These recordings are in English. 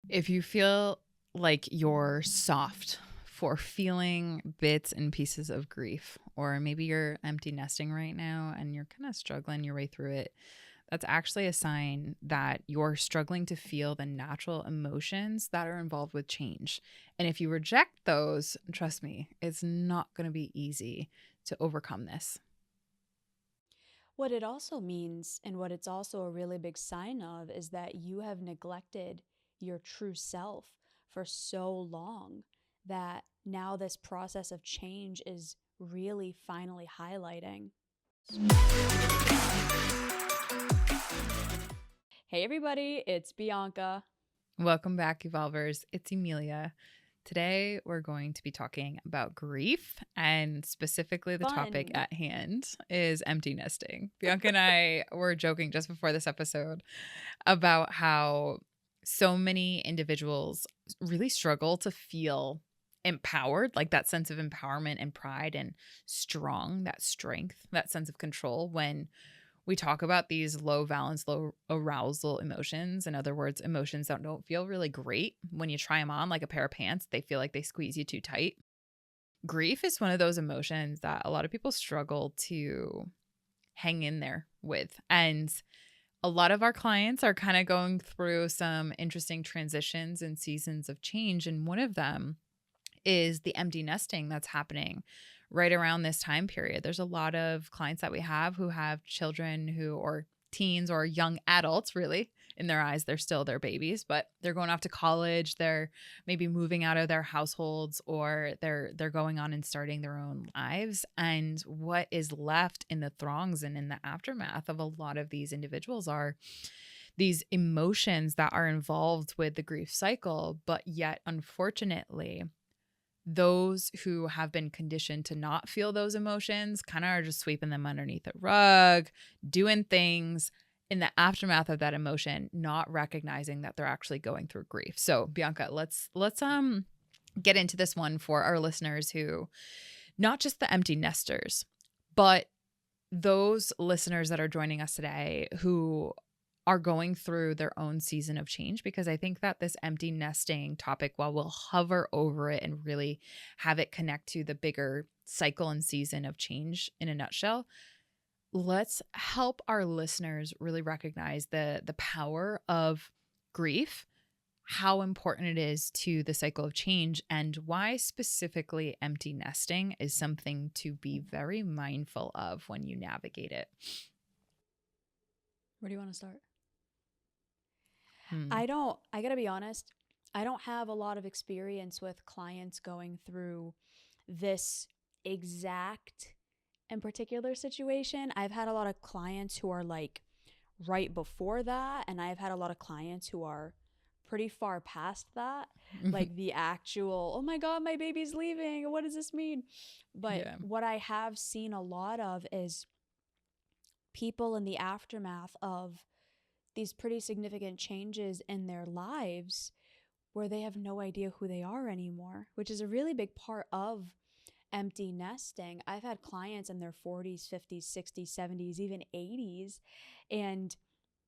If you feel like you're soft for feeling bits and pieces of grief, or maybe you're empty nesting right now and you're kind of struggling your way through it, that's actually a sign that you're struggling to feel the natural emotions that are involved with change. And if you reject those, trust me, it's not going to be easy to overcome this. What it also means, and what it's also a really big sign of, is that you have neglected your true self for so long that now this process of change is really finally highlighting. Hey, everybody, it's Bianca. Welcome back, Evolvers. It's Emilia. Today, we're going to be talking about grief, and specifically the topic Fun. at hand is empty nesting. Bianca and I were joking just before this episode about how so many individuals really struggle to feel empowered, like that sense of empowerment and pride and strong, that strength, that sense of control when we talk about these low valence, low arousal emotions. In other words, emotions that don't feel really great when you try them on like a pair of pants. They feel like they squeeze you too tight. Grief is one of those emotions that a lot of people struggle to hang in there with. And a lot of our clients are kind of going through some interesting transitions and seasons of change. And one of them is the empty nesting that's happening right around this time period. There's a lot of clients that we have who have children who, or teens or young adults, really. In their eyes, they're still their babies, but they're going off to college. They're maybe moving out of their households, or they're going on and starting their own lives. And what is left in the throngs and in the aftermath of a lot of these individuals are these emotions that are involved with the grief cycle, but yet, unfortunately, those who have been conditioned to not feel those emotions kind of are just sweeping them underneath the rug, doing things in the aftermath of that emotion, not recognizing that they're actually going through grief. So, Bianca, let's get into this one for our listeners who, not just the empty nesters, but those listeners that are joining us today who are going through their own season of change, because I think that this empty nesting topic, while we'll hover over it and really have it connect to the bigger cycle and season of change in a nutshell, let's help our listeners really recognize the power of grief, how important it is to the cycle of change, and why specifically empty nesting is something to be very mindful of when you navigate it. Where do you want to start? Hmm. I gotta be honest, I don't have a lot of experience with clients going through this exact and particular situation. I've had a lot of clients who are like right before that, and I've had a lot of clients who are pretty far past that, like the actual, oh my God, my baby's leaving. What does this mean? But Yeah. what I have seen a lot of is people in the aftermath of these pretty significant changes in their lives where they have no idea who they are anymore, which is a really big part of empty nesting. I've had clients in their 40s, 50s, 60s, 70s, even 80s, and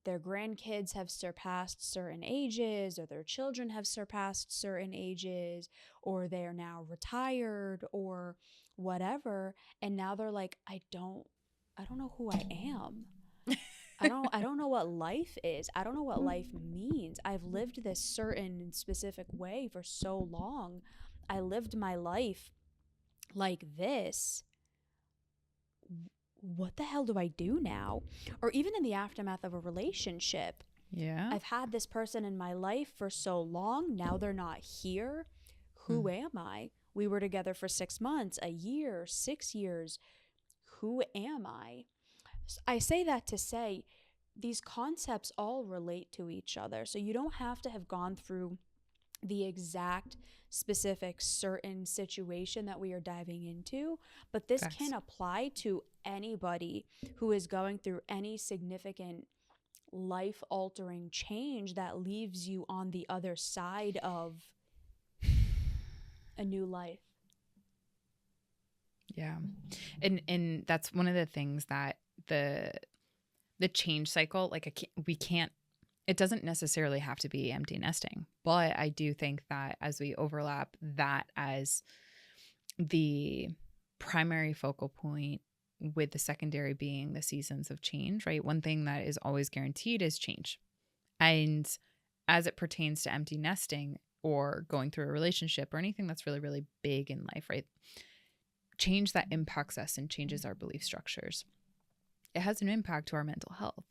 their grandkids have surpassed certain ages, or their children have surpassed certain ages, or they're now retired or whatever, and now they're like, I don't know who I am. I don't know what life is. I don't know what life means. I've lived this certain specific way for so long. I lived my life like this. What the hell do I do now? Or even in the aftermath of a relationship, Yeah. I've had this person in my life for so long. Now they're not here. Who Hmm. am I? We were together for 6 months, a year, 6 years. Who am I? I say that to say these concepts all relate to each other. So you don't have to have gone through the exact specific certain situation that we are diving into, but this can Facts. apply to anybody who is going through any significant life altering change that leaves you on the other side of a new life. Yeah. And that's one of the things that the change cycle, like we can't it doesn't necessarily have to be empty nesting, but I do think that as we overlap that as the primary focal point, with the secondary being the seasons of change, right? One thing that is always guaranteed is change. And as it pertains to empty nesting or going through a relationship or anything that's really, really big in life, right? Change that impacts us and changes our belief structures. It has an impact to our mental health.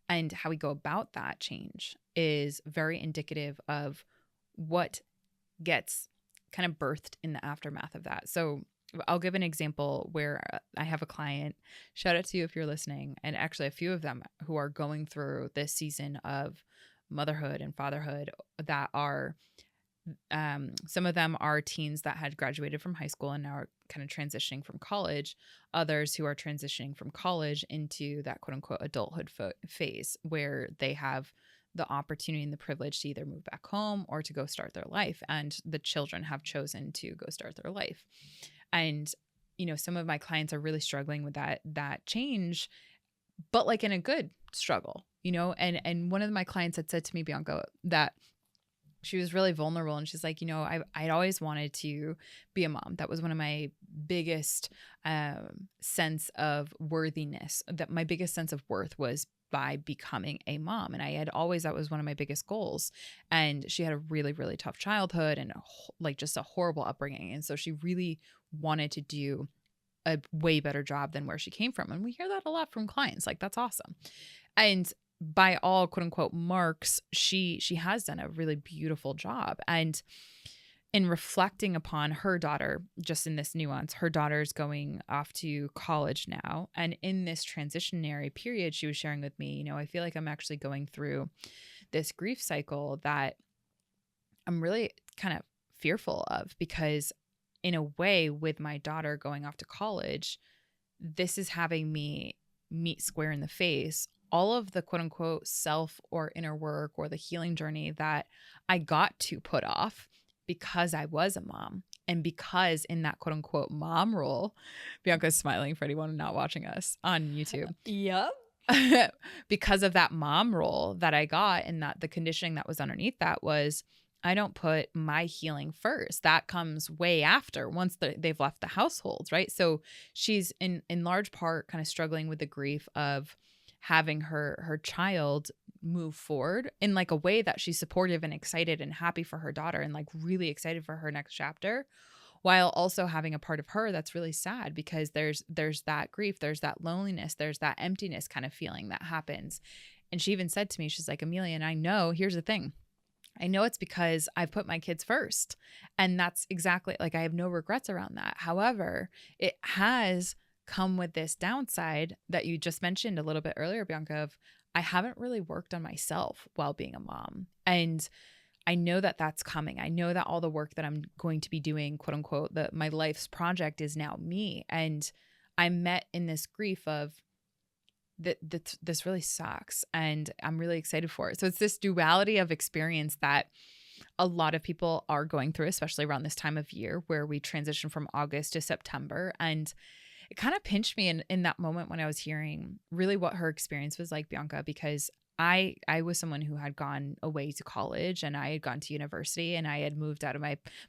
And how we go about that change is very indicative of what gets kind of birthed in the aftermath of that. So I'll give an example where I have a client, shout out to you if you're listening, and actually a few of them who are going through this season of motherhood and fatherhood that are, some of them are teens that had graduated from high school and now are kind of transitioning from college. Others who are transitioning from college into that quote unquote adulthood phase where they have the opportunity and the privilege to either move back home or to go start their life. And the children have chosen to go start their life. And, some of my clients are really struggling with that change, but like in a good struggle, and one of my clients had said to me, Bianca, that she was really vulnerable. And she's like, I'd always wanted to be a mom. That was one of my biggest sense of worthiness, that my biggest sense of worth was by becoming a mom. And that was one of my biggest goals. And she had a really, really tough childhood and just a horrible upbringing. And so she really wanted to do a way better job than where she came from. And we hear that a lot from clients. Like, that's awesome. And by all quote unquote marks, she has done a really beautiful job. And in reflecting upon her daughter, just in this nuance, her daughter's going off to college now. And in this transitionary period, she was sharing with me, I feel like I'm actually going through this grief cycle that I'm really kind of fearful of, because in a way, with my daughter going off to college, this is having me meet square in the face all of the quote unquote self or inner work or the healing journey that I got to put off because I was a mom. And because in that quote unquote mom role, Bianca's smiling for anyone not watching us on YouTube. Yep. Because of that mom role that I got, and that the conditioning that was underneath that was, I don't put my healing first. That comes way after, once they've left the household, right? So she's in large part kind of struggling with the grief of having her child move forward in like a way that she's supportive and excited and happy for her daughter and like really excited for her next chapter, while also having a part of her that's really sad because there's that grief, there's that loneliness, there's that emptiness kind of feeling that happens. And she even said to me, she's like, Emilia, and I know, here's the thing, I know it's because I've put my kids first. And that's exactly, like, I have no regrets around that. However, it has come with this downside that you just mentioned a little bit earlier, Bianca, of I haven't really worked on myself while being a mom. And I know that that's coming. I know that all the work that I'm going to be doing, quote unquote, my life's project is now me. And I'm met in this grief of that this really sucks. And I'm really excited for it. So it's this duality of experience that a lot of people are going through, especially around this time of year where we transition from August to September. And it kind of pinched me in that moment when I was hearing really what her experience was like, Bianca, because I was someone who had gone away to college and I had gone to university and I had moved out of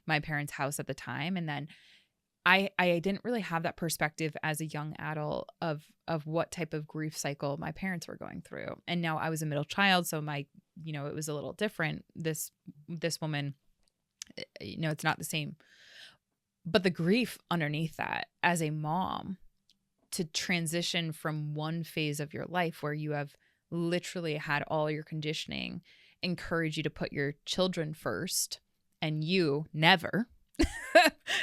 my parents' house at the time. And then I didn't really have that perspective as a young adult of what type of grief cycle my parents were going through. And now I was a middle child, so it was a little different. This woman, it's not the same. But the grief underneath that as a mom, to transition from one phase of your life where you have literally had all your conditioning encourage you to put your children first and you never,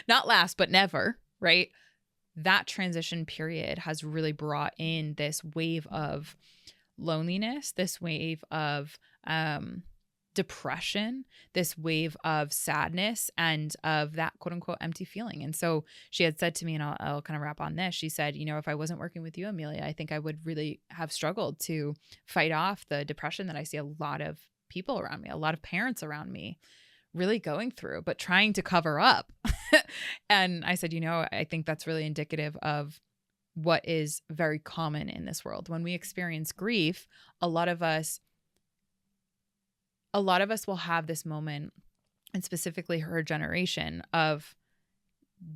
not last, but never, right? That transition period has really brought in this wave of loneliness, this wave of depression, this wave of sadness, and of that quote unquote empty feeling. And so she had said to me, and I'll kind of wrap on this. She said, if I wasn't working with you, Emilia, I think I would really have struggled to fight off the depression that I see a lot of people around me, a lot of parents around me really going through, but trying to cover up. And I said, I think that's really indicative of what is very common in this world. When we experience grief, a lot of us a lot of us will have this moment, and specifically her generation, of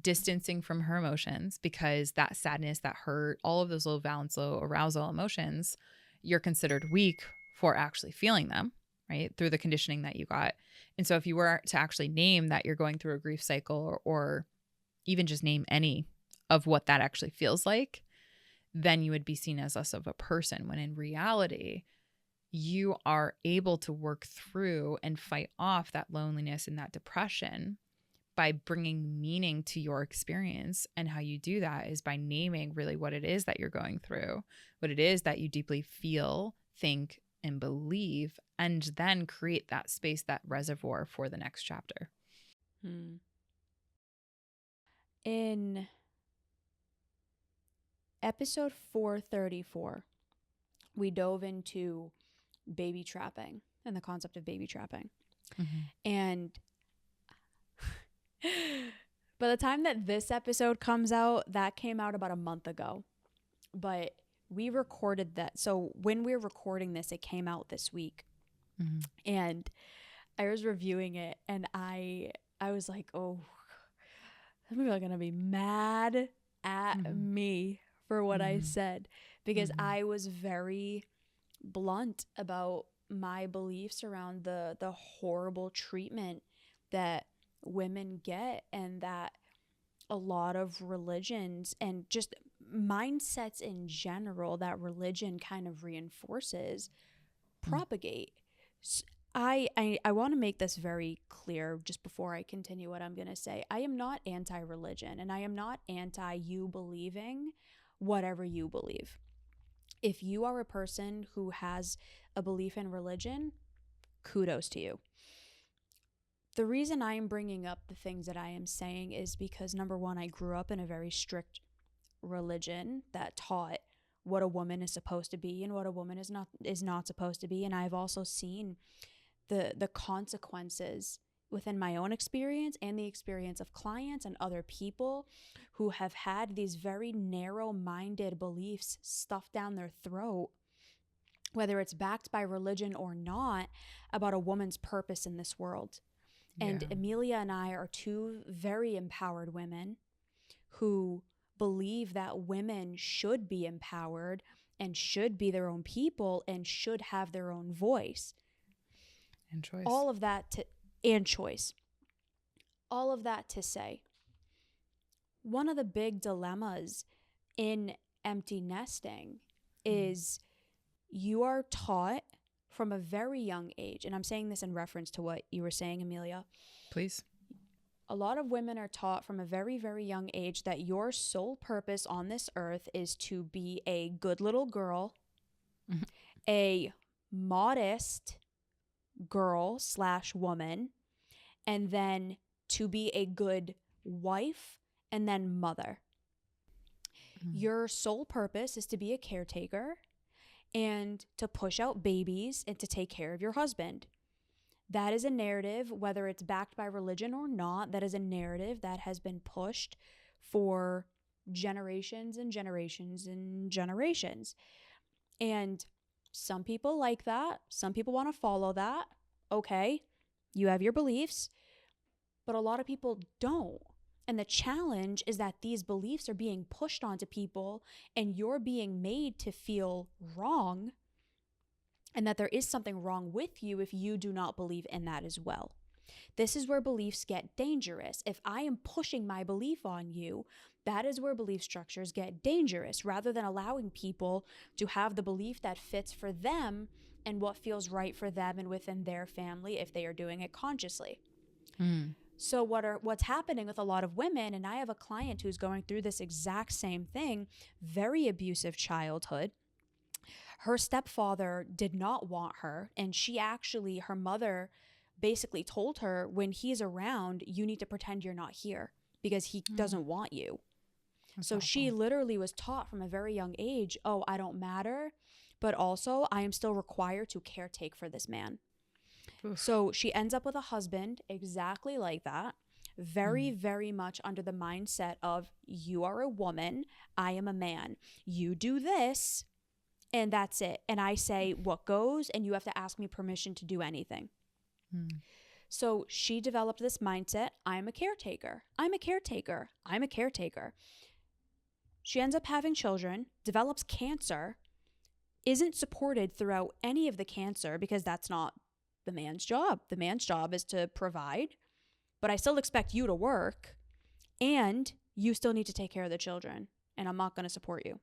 distancing from her emotions because that sadness, that hurt, all of those low valence, low arousal emotions, you're considered weak for actually feeling them, right? Through the conditioning that you got. And so if you were to actually name that you're going through a grief cycle, or even just name any of what that actually feels like, then you would be seen as less of a person, when in reality, you are able to work through and fight off that loneliness and that depression by bringing meaning to your experience. And how you do that is by naming really what it is that you're going through, what it is that you deeply feel, think, and believe, and then create that space, that reservoir for the next chapter. In episode 434, we dove into baby trapping and the concept of baby trapping. And by the time that this episode comes out, that came out about a month ago. But we recorded that. So when we're recording this, it came out this week. And I was reviewing it, and I was like, oh, some people are going to be mad at me for what I said, because I was very blunt about my beliefs around the horrible treatment that women get, and that a lot of religions and just mindsets in general that religion kind of reinforces propagate. I want to make this very clear just before I continue what I'm going to say. I am not anti-religion, and I am not anti you believing whatever you believe. If you are a person who has a belief in religion, kudos to you. The reason I am bringing up the things that I am saying is because, number one, I grew up in a very strict religion that taught what a woman is supposed to be and what a woman is not supposed to be. And I've also seen the consequences within my own experience and the experience of clients and other people who have had these very narrow-minded beliefs stuffed down their throat, whether it's backed by religion or not, about a woman's purpose in this world. And Emilia and I are two very empowered women who believe that women should be empowered and should be their own people and should have their own voice. And choice. All of that to say, one of the big dilemmas in empty nesting is you are taught from a very young age, and I'm saying this in reference to what you were saying, Emilia. Please. A lot of women are taught from a very, very young age that your sole purpose on this earth is to be a good little girl, a modest girl/woman, and then to be a good wife and then mother. Your sole purpose is to be a caretaker and to push out babies and to take care of your husband. That is a narrative, whether it's backed by religion or not, that is a narrative that has been pushed for generations and generations and generations. And some people like that. Some people want to follow that. Okay, you have your beliefs, but a lot of people don't. And the challenge is that these beliefs are being pushed onto people, and you're being made to feel wrong, and that there is something wrong with you if you do not believe in that as well. This is where beliefs get dangerous. If I am pushing my belief on you, that is where belief structures get dangerous, rather than allowing people to have the belief that fits for them and what feels right for them and within their family if they are doing it consciously. So what's happening with a lot of women, and I have a client who's going through this exact same thing, very abusive childhood. Her stepfather did not want her, and her mother basically told her, when he's around, you need to pretend you're not here because he doesn't want you. That's so awful. She literally was taught from a very young age, oh, I don't matter, but also I am still required to caretake for this man. Oof. So she ends up with a husband exactly like that, very, very much under the mindset of, you are a woman, I am a man. You do this, and that's it. And I say what goes, and you have to ask me permission to do anything. Mm. So she developed this mindset, I'm a caretaker, I'm a caretaker, I'm a caretaker. She ends up having children, develops cancer, isn't supported throughout any of the cancer because that's not the man's job. The man's job is to provide, but I still expect you to work and you still need to take care of the children, and I'm not going to support you.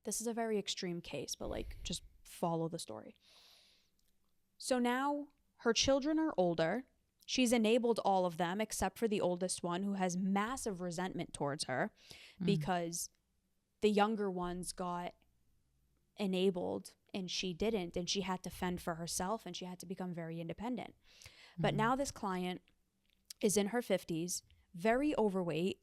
This is a very extreme case, but like just follow the story. So now her children are older. She's enabled all of them except for the oldest one, who has massive resentment towards her because the younger ones got enabled and she didn't, and she had to fend for herself and she had to become very independent. But now this client is in her 50s, very overweight,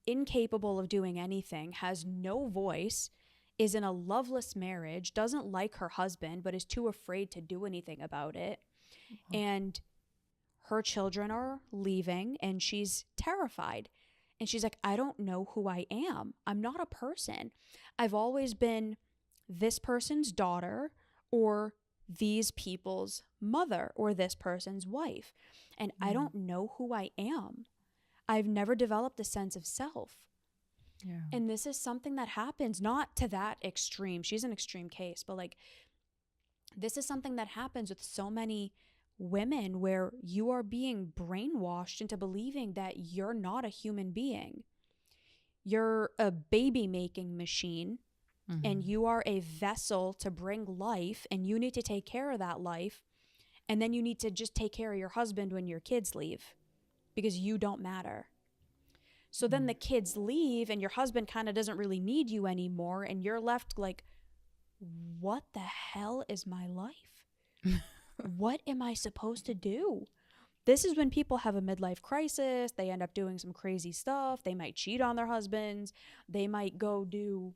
incapable of doing anything, has no voice, is in a loveless marriage, doesn't like her husband, but is too afraid to do anything about it. And her children are leaving and she's terrified. And she's like, I don't know who I am. I'm not a person. I've always been this person's daughter or these people's mother or this person's wife. And I don't know who I am. I've never developed a sense of self. Yeah. And this is something that happens, not to that extreme. She's an extreme case, but like this is something that happens with so many women where you are being brainwashed into believing that you're not a human being. You're a baby making machine and you are a vessel to bring life, and you need to take care of that life. And then you need to just take care of your husband when your kids leave because you don't matter. So then the kids leave and your husband kind of doesn't really need you anymore. And you're left like, what the hell is my life? What am I supposed to do? This is when people have a midlife crisis. They end up doing some crazy stuff. They might cheat on their husbands. They might go do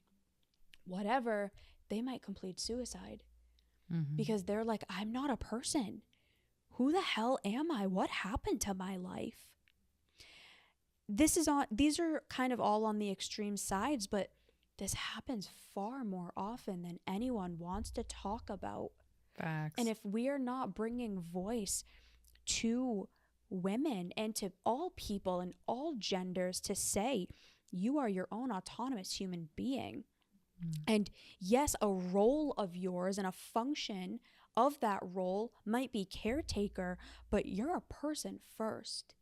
whatever. They might complete suicide because they're like, I'm not a person. Who the hell am I? What happened to my life? These are kind of all on the extreme sides, but this happens far more often than anyone wants to talk about. Facts. And if we are not bringing voice to women and to all people and all genders to say, you are your own autonomous human being. And yes, a role of yours and a function of that role might be caretaker, but you're a person first.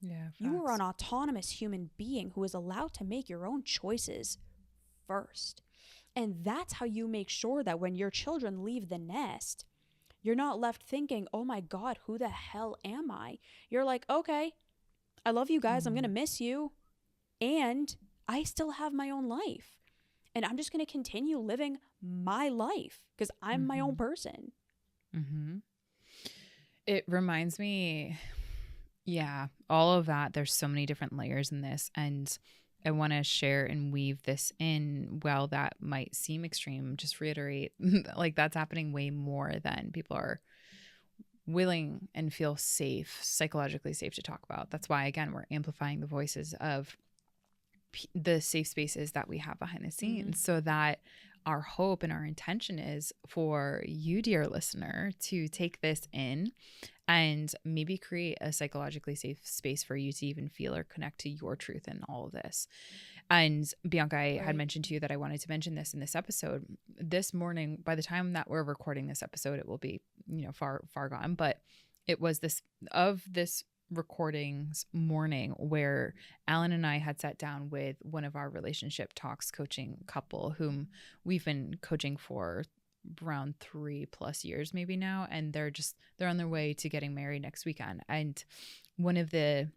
Yeah, facts. You are an autonomous human being who is allowed to make your own choices first. And that's how you make sure that when your children leave the nest, you're not left thinking, oh my God, who the hell am I? You're like, okay, I love you guys. I'm going to miss you. And I still have my own life. And I'm just going to continue living my life because I'm my own person. It reminds me, all of that. There's so many different layers in this. And I want to share and weave this in. While that might seem extreme, just reiterate, like that's happening way more than people are willing and feel safe, psychologically safe to talk about. That's why, again, we're amplifying the voices of the safe spaces that we have behind the scenes, so that our hope and our intention is for you, dear listener, to take this in and maybe create a psychologically safe space for you to even feel or connect to your truth in all of this. And Bianca, I had mentioned to you that I wanted to mention this in this episode. This morning, by the time that we're recording this episode, it will be, far gone. But it was this recordings morning where Alan and I had sat down with one of our relationship talks coaching couple whom we've been coaching for around 3+ years maybe now, and they're on their way to getting married next weekend. And one of the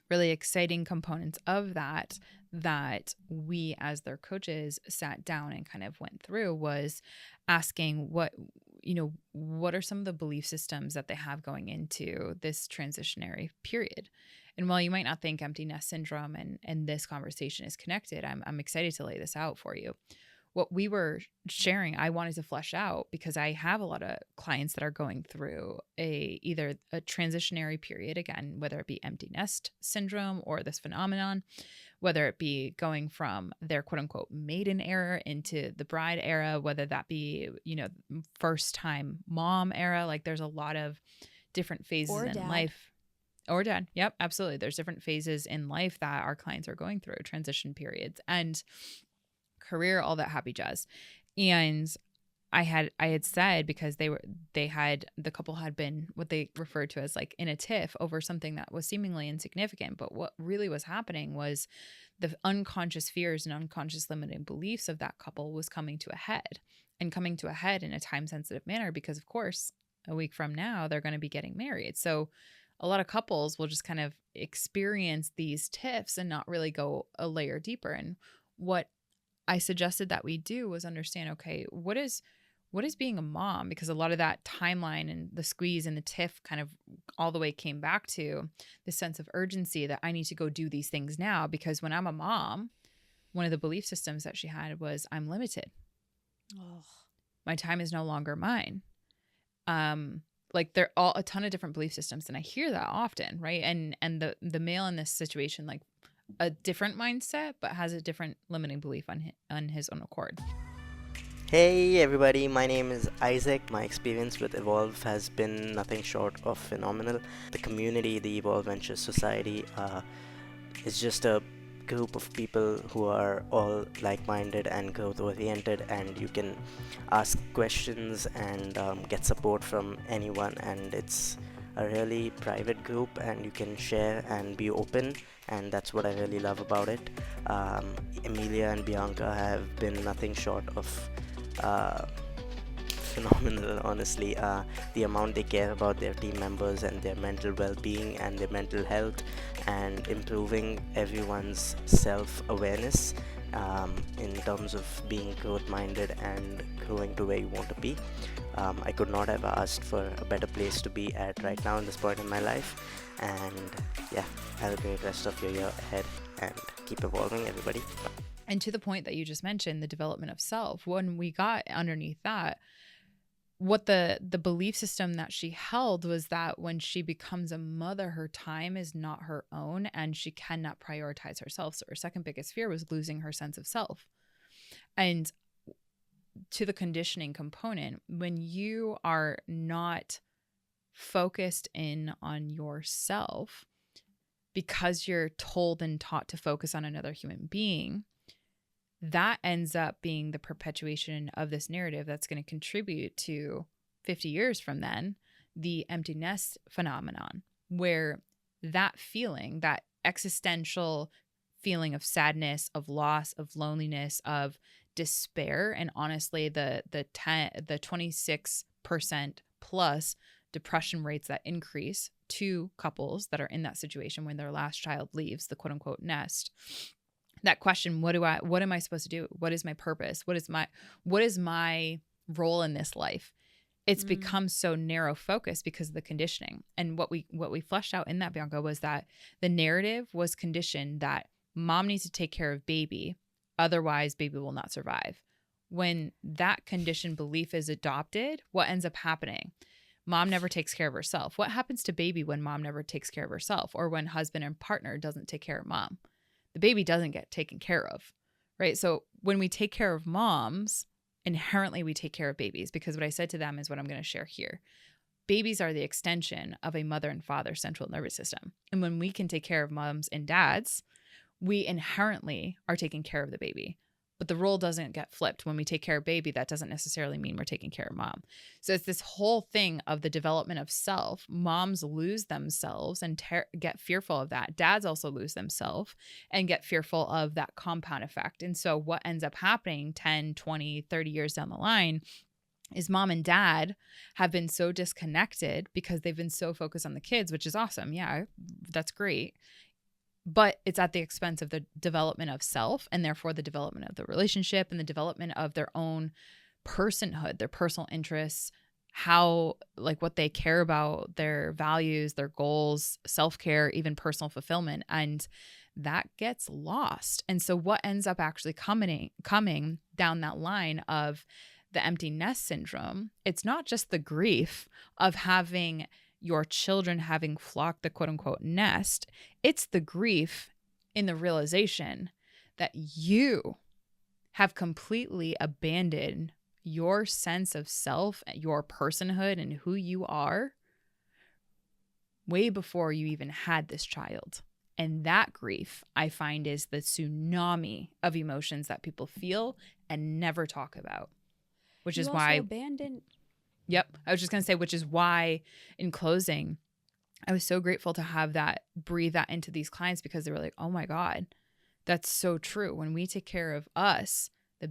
really exciting components of that we as their coaches sat down and kind of went through was asking what are some of the belief systems that they have going into this transitionary period. And while you might not think empty nest syndrome and this conversation is connected, I'm excited to lay this out for you. what we were sharing, I wanted to flesh out because I have a lot of clients that are going through either a transitionary period, again, whether it be empty nest syndrome or this phenomenon, whether it be going from their quote unquote maiden era into the bride era, whether that be, first time mom era. Like there's a lot of different phases Or in dad. life. Or dad. Yep, absolutely. There's different phases in life that our clients are going through, transition periods and career, all that happy jazz. And I had said, because the couple had been what they referred to as like in a tiff over something that was seemingly insignificant, but what really was happening was the unconscious fears and unconscious limiting beliefs of that couple was coming to a head, and coming to a head in a time sensitive manner, because of course a week from now they're going to be getting married. So a lot of couples will just kind of experience these tiffs and not really go a layer deeper. And what I suggested that we do was understand, okay, what is being a mom? Because a lot of that timeline and the squeeze and the tiff kind of all the way came back to the sense of urgency that I need to go do these things now, because when I'm a mom, one of the belief systems that she had was I'm limited. Oh, My time is no longer mine. Like there are a ton of different belief systems, and I hear that often, right? And the male in this situation, like a different mindset, but has a different limiting belief on his own accord. Hey everybody, my name is Isaac. My experience with Evolve has been nothing short of phenomenal. The community, the Evolve Ventures Society, is just a group of people who are all like-minded and growth-oriented, and you can ask questions and get support from anyone, and it's a really private group and you can share and be open, and that's what I really love about it. Emilia and Bianca have been nothing short of uh, phenomenal, honestly. The amount they care about their team members and their mental well-being and their mental health, and improving everyone's self-awareness in terms of being growth-minded and growing to where you want to be. I could not have asked for a better place to be at right now in this point in my life. And yeah, have a great rest of your year ahead and keep evolving, everybody. And to the point that you just mentioned, the development of self, when we got underneath that, what the belief system that she held was that when she becomes a mother, her time is not her own and she cannot prioritize herself. So her second biggest fear was losing her sense of self. And to the conditioning component, when you are not focused in on yourself because you're told and taught to focus on another human being, that ends up being the perpetuation of this narrative that's going to contribute to 50 years from then, the empty nest phenomenon, where that feeling, that existential feeling of sadness, of loss, of loneliness, of despair, and honestly, the 26% plus depression rates that increase to couples that are in that situation when their last child leaves the quote unquote nest. That question, what am I supposed to do? What is my purpose? What is my role in this life? It's become so narrow focused because of the conditioning. And what we fleshed out in that, Bianca, was that the narrative was conditioned that mom needs to take care of baby, otherwise baby will not survive. When that conditioned belief is adopted, what ends up happening? Mom never takes care of herself. What happens to baby when mom never takes care of herself, or when husband and partner doesn't take care of mom? The baby doesn't get taken care of, right? So when we take care of moms, inherently we take care of babies, because what I said to them is what I'm going to share here. Babies are the extension of a mother and father central nervous system. And when we can take care of moms and dads, we inherently are taking care of the baby. But the role doesn't get flipped. When we take care of baby, that doesn't necessarily mean we're taking care of mom. So it's this whole thing of the development of self. Moms lose themselves and get fearful of that. Dads also lose themselves and get fearful of that compound effect. And so what ends up happening 10, 20, 30 years down the line is mom and dad have been so disconnected because they've been so focused on the kids, which is awesome. Yeah, that's great. But it's at the expense of the development of self, and therefore the development of the relationship and the development of their own personhood, their personal interests, how, like, what they care about, their values, their goals, self-care, even personal fulfillment. And that gets lost. And so what ends up actually coming down that line of the empty nest syndrome, it's not just the grief of having your children having flocked the quote unquote nest, it's the grief in the realization that you have completely abandoned your sense of self, your personhood, and who you are way before you even had this child. And that grief, I find, is the tsunami of emotions that people feel and never talk about, which You is also why. abandon. Yep. I was just going to say, which is why in closing, I was so grateful to have that, breathe that into these clients, because they were like, oh my God, that's so true. When we take care of us, the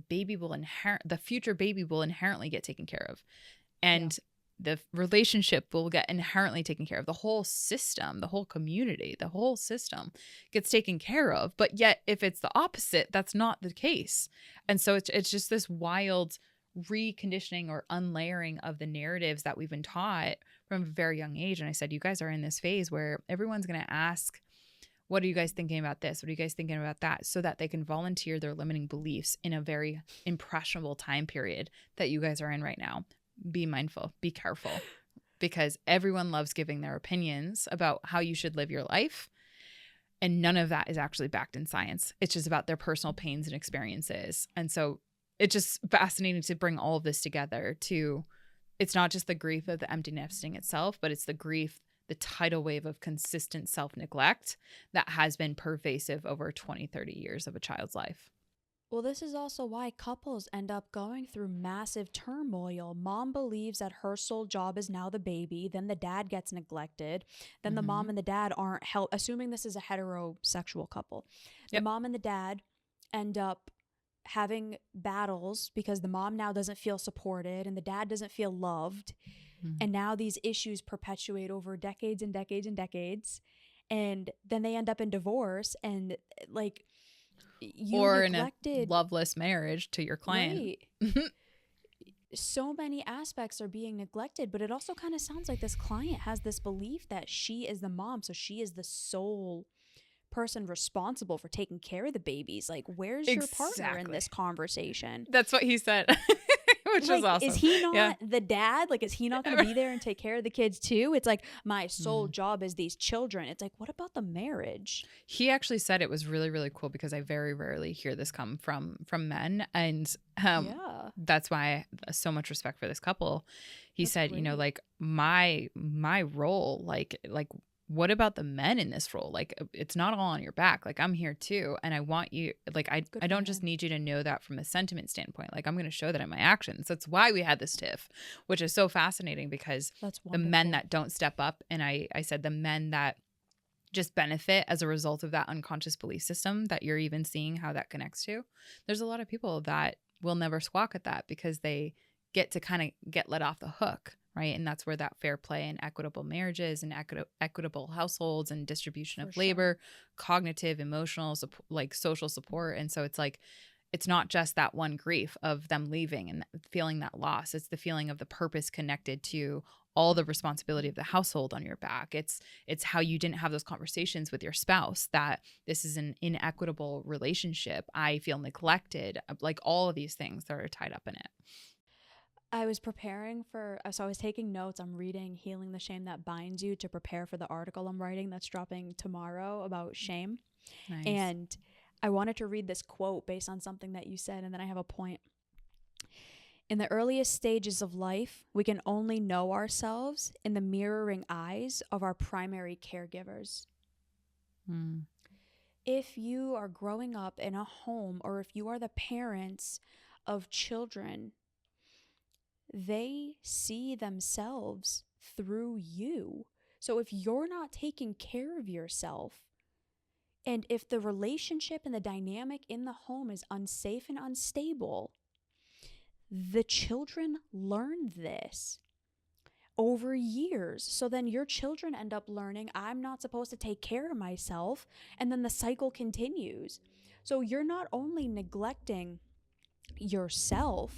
future baby will inherently get taken care of. And the relationship will get inherently taken care of. The whole system, the whole community, the whole system gets taken care of. But yet if it's the opposite, that's not the case. And so it's just this wild reconditioning or unlayering of the narratives that we've been taught from a very young age. And I said, you guys are in this phase where everyone's going to ask, what are you guys thinking about this? What are you guys thinking about that? So that they can volunteer their limiting beliefs in a very impressionable time period that you guys are in right now. Be mindful, be careful, because everyone loves giving their opinions about how you should live your life. And none of that is actually backed in science. It's just about their personal pains and experiences. And so it's just fascinating to bring all of this together to, it's not just the grief of the empty nesting itself, but it's the grief, the tidal wave of consistent self-neglect that has been pervasive over 20, 30 years of a child's life. Well, this is also why couples end up going through massive turmoil. Mom believes that her sole job is now the baby. Then the dad gets neglected. Then the mom and the dad aren't assuming this is a heterosexual couple. The mom and the dad end up having battles because the mom now doesn't feel supported and the dad doesn't feel loved. And now these issues perpetuate over decades and decades and decades. And then they end up in divorce and like... or neglected, in a loveless marriage to your client. Right. So many aspects are being neglected, but it also kind of sounds like this client has this belief that she is the mom, so she is the sole person responsible for taking care of the babies. Like, where's your partner in this conversation? That's what he said. Which like, is awesome. Is he not the dad? Like, is he not going to be there and take care of the kids too? It's like, my sole job is these children. It's like, what about the marriage? He actually said it was really, really cool, because I very rarely hear this come from men. And that's why I have so much respect for this couple. He said, great. You know, like my role, like what about the men in this role? Like, it's not all on your back. Like, I'm here too. And I want you, like, I don't just need you to know that from a sentiment standpoint. Like, I'm going to show that in my actions. That's why we had this tiff, which is so fascinating, because the men that don't step up, and I said the men that just benefit as a result of that unconscious belief system that you're even seeing how that connects to. There's a lot of people that will never squawk at that because they get to kind of get let off the hook. Right. And that's where that fair play and equitable marriages and equitable households and distribution of labor, cognitive, emotional, like social support. And so it's like, it's not just that one grief of them leaving and feeling that loss. It's the feeling of the purpose connected to all the responsibility of the household on your back. It's how you didn't have those conversations with your spouse, that this is an inequitable relationship. I feel neglected, like all of these things that are tied up in it. I was preparing so I was taking notes. I'm reading Healing the Shame That Binds You to prepare for the article I'm writing that's dropping tomorrow about shame. Nice. And I wanted to read this quote based on something that you said, and then I have a point. In the earliest stages of life, we can only know ourselves in the mirroring eyes of our primary caregivers. If you are growing up in a home, or if you are the parents of children, they see themselves through you. So if you're not taking care of yourself, and if the relationship and the dynamic in the home is unsafe and unstable, the children learn this over years. So then your children end up learning, I'm not supposed to take care of myself, and then the cycle continues. So you're not only neglecting yourself,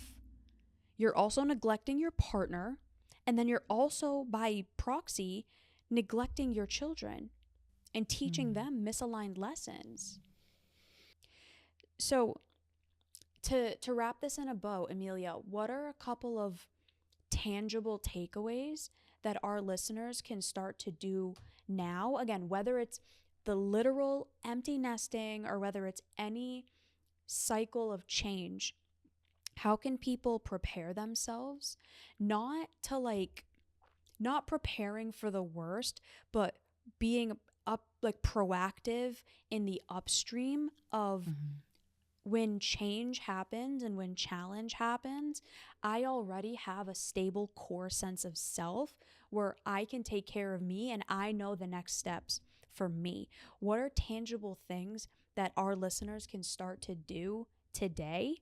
you're also neglecting your partner, and then you're also, by proxy, neglecting your children. and teaching them misaligned lessons. So to wrap this in a bow, Emilia, what are a couple of tangible takeaways that our listeners can start to do now? Again, whether it's the literal empty nesting or whether it's any cycle of change, how can people prepare themselves not preparing for the worst, but being proactive in the upstream of when change happens and when challenge happens, I already have a stable core sense of self where I can take care of me and I know the next steps for me. What are tangible things that our listeners can start to do today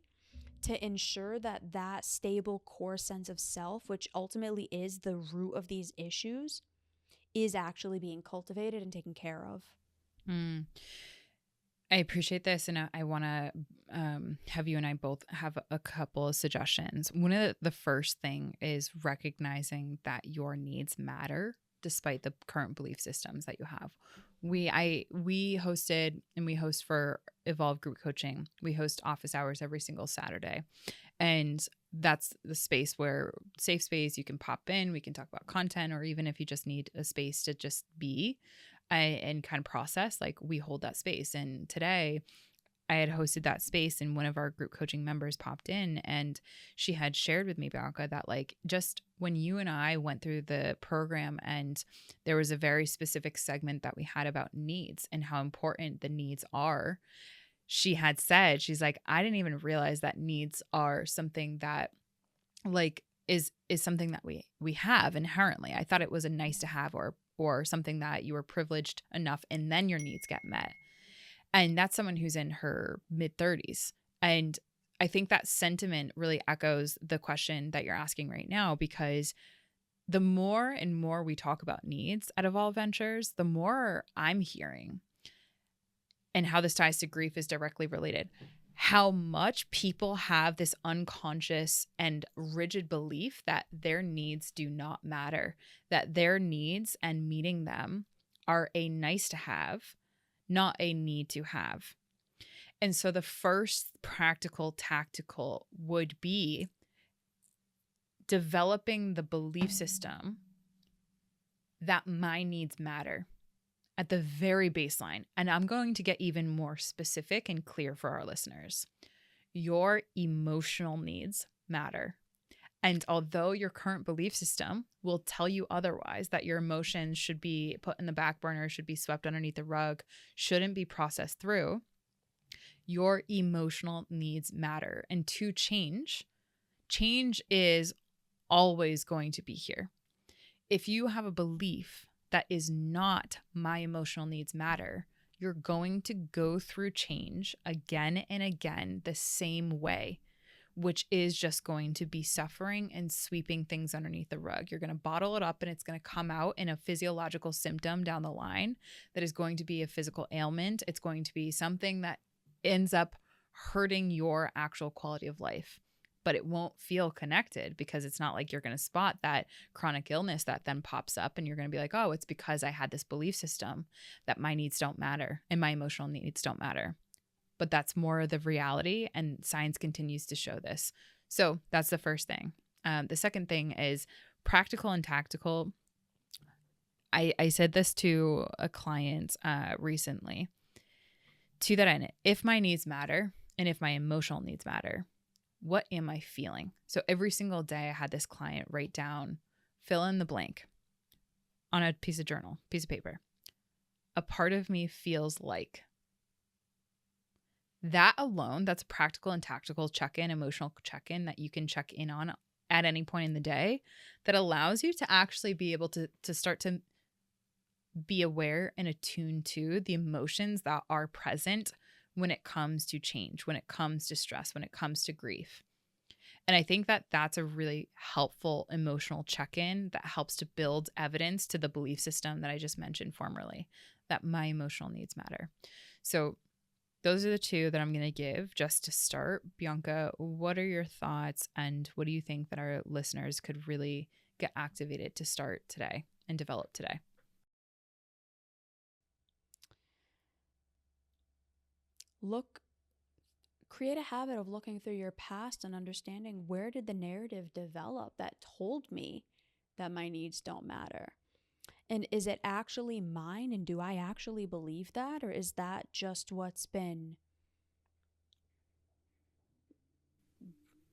to ensure that that stable core sense of self, which ultimately is the root of these issues, is actually being cultivated and taken care of? I appreciate this, and I want to have you and I both have a couple of suggestions. One of the first thing is recognizing that your needs matter despite the current belief systems that you have. We hosted and we host for Evolve Group Coaching. We host office hours every single Saturday. And that's the space where safe space, you can pop in, we can talk about content, or even if you just need a space to just be and kind of process, like we hold that space. And today I had hosted that space and one of our group coaching members popped in and she had shared with me, Bianca, that like just when you and I went through the program and there was a very specific segment that we had about needs and how important the needs are. She had said, she's like, I didn't even realize that needs are something that like is something that we have inherently. I thought it was a nice to have or something that you were privileged enough and then your needs get met. And that's someone who's in her mid 30s. And I think that sentiment really echoes the question that you're asking right now, because the more and more we talk about needs at Evolve Ventures, the more I'm hearing, and how this ties to grief is directly related, how much people have this unconscious and rigid belief that their needs do not matter, that their needs and meeting them are a nice to have, not a need to have. And so the first practical tactical would be developing the belief system that my needs matter at the very baseline. And I'm going to get even more specific and clear for our listeners. Your emotional needs matter. And although your current belief system will tell you otherwise, that your emotions should be put in the back burner, should be swept underneath the rug, shouldn't be processed through, your emotional needs matter. And to change is always going to be here. If you have a belief that is not my emotional needs matter, you're going to go through change again and again the same way, which is just going to be suffering and sweeping things underneath the rug. You're going to bottle it up and it's going to come out in a physiological symptom down the line that is going to be a physical ailment. It's going to be something that ends up hurting your actual quality of life. But it won't feel connected because it's not like you're going to spot that chronic illness that then pops up and you're going to be like, oh, it's because I had this belief system that my needs don't matter and my emotional needs don't matter. But that's more of the reality, and science continues to show this. So that's the first thing. The second thing is practical and tactical. I said this to a client recently. To that end, if my needs matter and if my emotional needs matter, what am I feeling? So every single day I had this client write down, fill in the blank on a piece of paper. A part of me feels like. That alone, that's a practical and tactical check-in, emotional check-in that you can check in on at any point in the day that allows you to actually be able to start to be aware and attuned to the emotions that are present when it comes to change, when it comes to stress, when it comes to grief. And I think that that's a really helpful emotional check-in that helps to build evidence to the belief system that I just mentioned formerly, that my emotional needs matter. So those are the two that I'm going to give just to start. Bianca, what are your thoughts and what do you think that our listeners could really get activated to start today and develop today? create a habit of looking through your past and understanding, where did the narrative develop that told me that my needs don't matter? And is it actually mine? And do I actually believe that? Or is that just what's been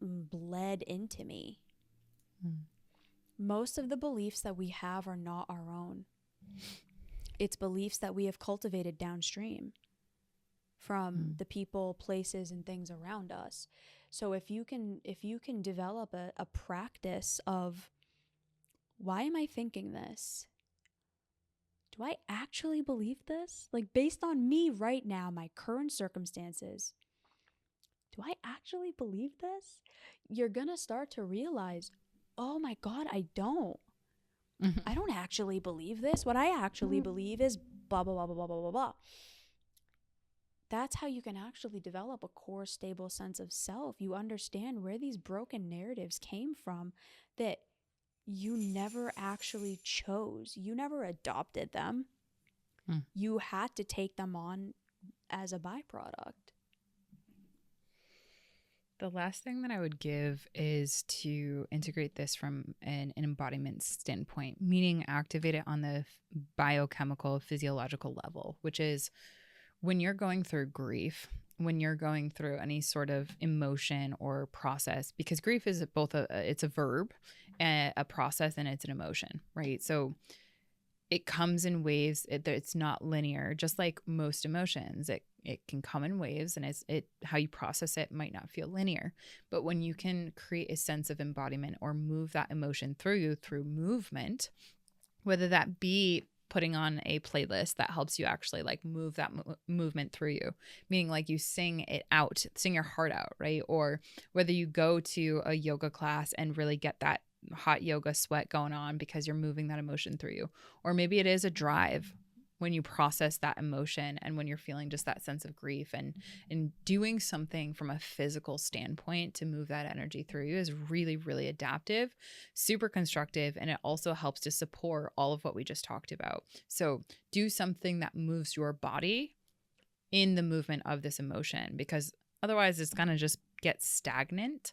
bled into me? Most of the beliefs that we have are not our own. It's beliefs that we have cultivated downstream from the people, places, and things around us. So if you can develop a practice of, why am I thinking this? Do I actually believe this? Like, based on me right now, my current circumstances, do I actually believe this? You're going to start to realize, oh my God, I don't. I don't actually believe this. What I actually believe is blah, blah, blah, blah, blah, blah, blah, blah. That's how you can actually develop a core, stable sense of self. You understand where these broken narratives came from that you never actually chose. You never adopted them. You had to take them on as a byproduct. The last thing that I would give is to integrate this from an embodiment standpoint, meaning activate it on the biochemical, physiological level, which is when you're going through grief, when you're going through any sort of emotion or process, because grief is both it's a verb, a process, and it's an emotion, right? So it comes in waves. It's not linear, just like most emotions. It can come in waves, and how you process it might not feel linear. But when you can create a sense of embodiment or move that emotion through you through movement, whether that be putting on a playlist that helps you actually like move that movement through you, meaning like you sing it out, sing your heart out, right? Or whether you go to a yoga class and really get that hot yoga sweat going on because you're moving that emotion through you. Or maybe it is a drive when you process that emotion and when you're feeling just that sense of grief, and doing something from a physical standpoint to move that energy through you is really, really adaptive, super constructive, and it also helps to support all of what we just talked about. So do something that moves your body in the movement of this emotion, because otherwise it's going to just get stagnant,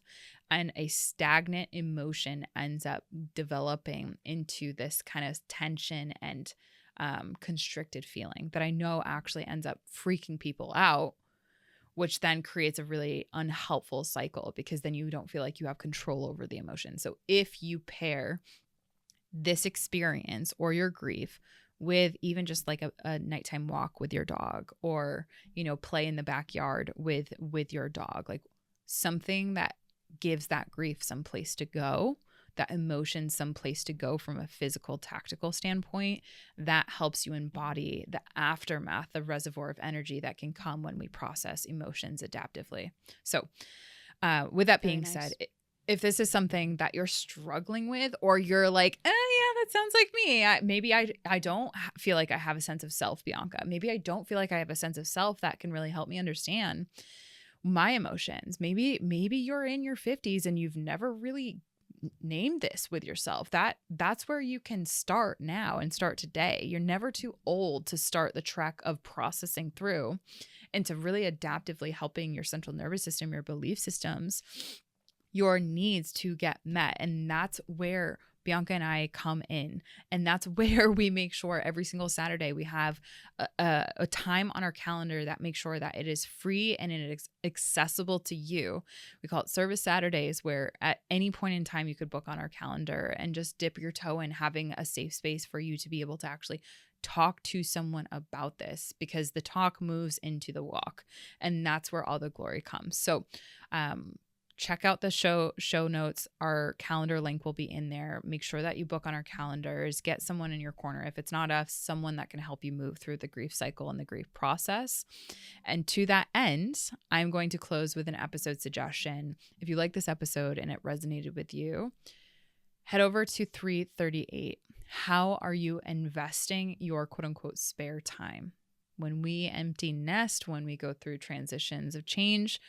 and a stagnant emotion ends up developing into this kind of tension and constricted feeling that I know actually ends up freaking people out, which then creates a really unhelpful cycle, because then you don't feel like you have control over the emotion. So if you pair this experience or your grief with even just like a nighttime walk with your dog, or, play in the backyard with your dog, like something that gives that grief some place to go, that emotion some place to go from a physical, tactical standpoint, that helps you embody the aftermath, the reservoir of energy that can come when we process emotions adaptively. So with that being said, if this is something that you're struggling with, or you're like, yeah, that sounds like me. Maybe I don't feel like I have a sense of self, Bianca. Maybe I don't feel like I have a sense of self that can really help me understand my emotions. Maybe you're in your 50s and you've never really named this with yourself. That's where you can start now and start today. You're never too old to start the trek of processing through and to really adaptively helping your central nervous system, your belief systems, your needs to get met. And that's where Bianca and I come in. And that's where we make sure every single Saturday we have a time on our calendar that makes sure that it is free and it is accessible to you. We call it Service Saturdays, where at any point in time you could book on our calendar and just dip your toe in, having a safe space for you to be able to actually talk to someone about this, because the talk moves into the walk, and that's where all the glory comes. So, check out the show notes. Our calendar link will be in there. Make sure that you book on our calendars. Get someone in your corner. If it's not us, someone that can help you move through the grief cycle and the grief process. And to that end, I'm going to close with an episode suggestion. If you like this episode and it resonated with you, head over to 338. How are you investing your quote unquote spare time? When we empty nest, when we go through transitions of change,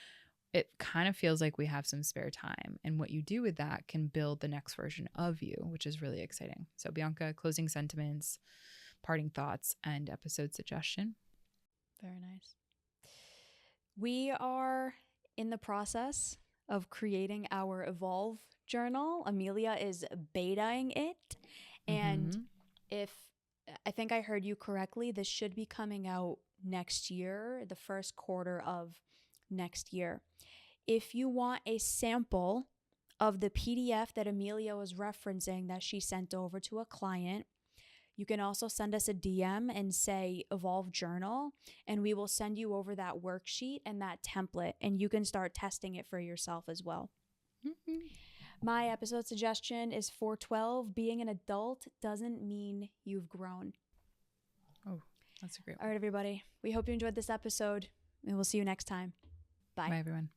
it kind of feels like we have some spare time, and what you do with that can build the next version of you, which is really exciting. So Bianca, closing sentiments, parting thoughts, and episode suggestion. Very nice. We are in the process of creating our Evolve journal. Emilia is betaing it. And Mhm. if I think I heard you correctly, this should be coming out next year, the first quarter of next year. If you want a sample of the PDF that Emilia was referencing that she sent over to a client, you can also send us a DM and say Evolve Journal, and we will send you over that worksheet and that template, and you can start testing it for yourself as well. Mhm. My episode suggestion is 412. Being an adult doesn't mean you've grown. Oh, that's a great All one. right, everybody. We hope you enjoyed this episode, and we'll see you next time. Bye. Bye, everyone.